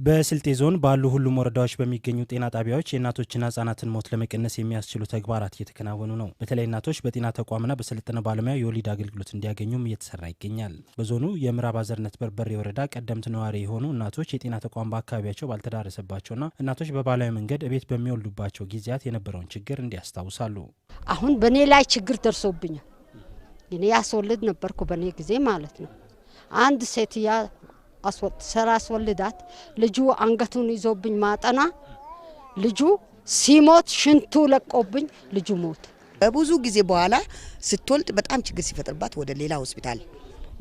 በስልጤ ዞን ባሉ ሁሉም ወረዳዎች በሚገኙ ጤና ጣቢያዎች የእናቶችና ህጻናትን ሞት ለመቀነስ የሚያስችሉ ተግባራት እየተከናወኑ ነው። በተለይ እናቶች በጤና ተቋምና በሰለጠነ ባለሙያ የወሊድ አገልግሎት እንዲያገኙም እየተሰራ ይገኛል። በዞኑ የምዕራብ አዘርነት በርበሬ ወረዳ ቀደምት ነዋሪ የሆኑ እናቶች የጤና ተቋም በአካባቢያቸው ባልተዳረሰባቸውና እናቶች በባህላዊ መንገድ እቤት በሚወልዱባቸው ጊዜያት የነበረውን ችግር እንዲያስታውሳሉ። አሁን በኔ ላይ ችግር ደርሶብኛል። እኔ ያስወልድ ነበርኩ በኔ ጊዜ ማለት ነው። አንድ ሴትያ ሰራ አስወልዳት ልጁ አንገቱን ይዞብኝ ማጠና ልጁ ሲሞት ሽንቱ ለቆብኝ ልጁ ሞት። በብዙ ጊዜ በኋላ ስትወልድ በጣም ችግር ሲፈጥርባት ወደ ሌላ ሆስፒታል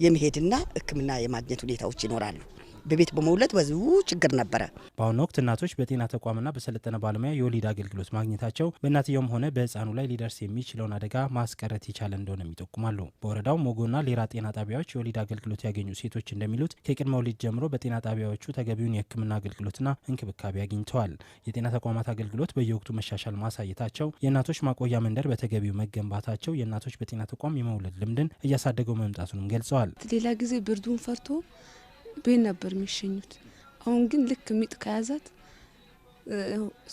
የመሄድና ሕክምና የማግኘት ሁኔታዎች ይኖራሉ። በቤት በመውለድ ብዙ ችግር ነበረ። በአሁኑ ወቅት እናቶች በጤና ተቋምና በሰለጠነ ባለሙያ የወሊድ አገልግሎት ማግኘታቸው በእናትየውም ሆነ በህፃኑ ላይ ሊደርስ የሚችለውን አደጋ ማስቀረት ይቻለ እንደሆነ ይጠቁማሉ። በወረዳው ሞጎና ሌራ ጤና ጣቢያዎች የወሊድ አገልግሎት ያገኙ ሴቶች እንደሚሉት ከቅድመ ወሊድ ጀምሮ በጤና ጣቢያዎቹ ተገቢውን የህክምና አገልግሎትና እንክብካቤ አግኝተዋል። የጤና ተቋማት አገልግሎት በየወቅቱ መሻሻል ማሳየታቸው፣ የእናቶች ማቆያ መንደር በተገቢው መገንባታቸው የእናቶች በጤና ተቋም የመውለድ ልምድን እያሳደገው መምጣቱንም ገልጸዋል። ሌላ ጊዜ ብርዱን ፈርቶ ቤት ነበር የሚሸኙት። አሁን ግን ልክ ሚጥ ከያዛት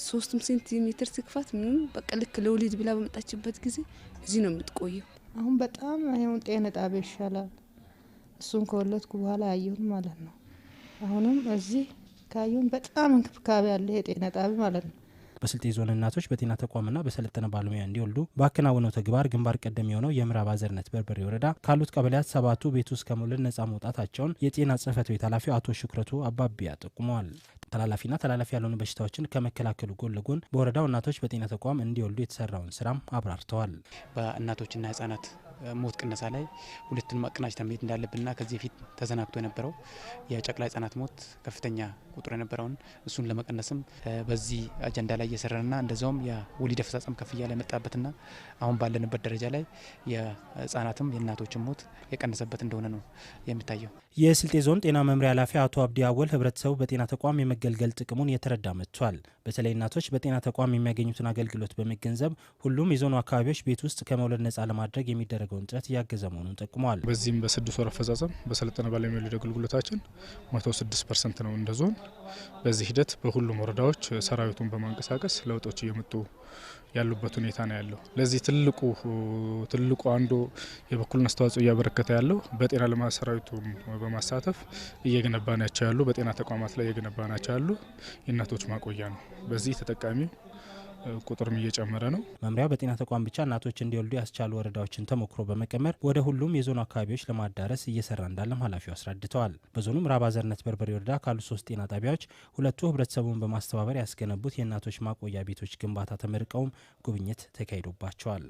3 ሴንቲሜትር ሲክፋት ምንም በቃ ልክ ለወሊድ ብላ በመጣችበት ጊዜ እዚህ ነው የምትቆየው። አሁን በጣም አሁን ጤና ጣቢያ ይሻላል። እሱን ከወለድኩ በኋላ ያየሁት ማለት ነው። አሁንም እዚህ ካዩን በጣም እንክብካቤ ያለ የጤና ጣቢያ ማለት ነው። በስልጤ ዞን እናቶች በጤና ተቋምና በሰለጠነ ባለሙያ እንዲወልዱ ባከናወነው ተግባር ግንባር ቀደም የሆነው የምዕራብ አዘርነት በርበሬ ወረዳ ካሉት ቀበሌያት 7ቱ ቤት ውስጥ ከመውለድ ነጻ መውጣታቸውን የጤና ጽሕፈት ቤት ኃላፊው አቶ ሽክረቱ አባቢያ ጠቁመዋል። ተላላፊና ተላላፊ ያልሆኑ በሽታዎችን ከመከላከሉ ጎን ለጎን በወረዳው እናቶች በጤና ተቋም እንዲወልዱ የተሰራውን ስራም አብራርተዋል። በእናቶችና ህጻናት ሞት ቅነሳ ላይ ሁለቱን ማቀናጀት መሄድ እንዳለብንና ከዚህ በፊት ተዘናግቶ የነበረው የጨቅላ ህጻናት ሞት ከፍተኛ ቁጥር የነበረውን እሱን ለመቀነስም በዚህ አጀንዳ ላይ እየሰራንና እንደዛውም የወሊድ አፈጻጸም ከፍ እያለ የመጣበትና አሁን ባለንበት ደረጃ ላይ የህጻናትም የእናቶችም ሞት የቀነሰበት እንደሆነ ነው የሚታየው። የስልጤ ዞን ጤና መምሪያ ኃላፊ አቶ አብዲ አወል ህብረተሰቡ በጤና ተቋም የመገልገል ጥቅሙን የተረዳ መጥቷል። በተለይ እናቶች በጤና ተቋም የሚያገኙትን አገልግሎት በመገንዘብ ሁሉም የዞኑ አካባቢዎች ቤት ውስጥ ከመውለድ ነጻ ለማድረግ የሚደረገውን ጥረት እያገዘ መሆኑን ጠቁመዋል። በዚህም በ6 ወር አፈጻጸም በሰለጠነ ባለሙያ የወሊድ አገልግሎታችን 106% ነው እንደ ዞን። በዚህ ሂደት በሁሉም ወረዳዎች ሰራዊቱን በማንቀሳቀስ ለውጦች እየመጡ ያሉበት ሁኔታ ነው ያለው። ለዚህ ትልቁ አንዱ የበኩሉን አስተዋጽኦ እያበረከተ ያለው በጤና ልማት ሰራዊቱን በማሳተፍ እየገነባናቸው ያሉ በጤና ተቋማት ላይ እየገነባናቸው ያሉ የእናቶች ማቆያ ነው። በዚህ ተጠቃሚው ቁጥርም እየጨመረ ነው። መምሪያው በጤና ተቋም ብቻ እናቶች እንዲወልዱ ያስቻሉ ወረዳዎችን ተሞክሮ በመቀመር ወደ ሁሉም የዞኑ አካባቢዎች ለማዳረስ እየሰራ እንዳለም ኃላፊው አስረድተዋል። በዞኑ ምዕራብ አዘርነት በርበሬ ወረዳ ካሉ 3 ጤና ጣቢያዎች 2ቱ ህብረተሰቡን በማስተባበር ያስገነቡት የእናቶች ማቆያ ቤቶች ግንባታ ተመርቀውም ጉብኝት ተካሂዶባቸዋል።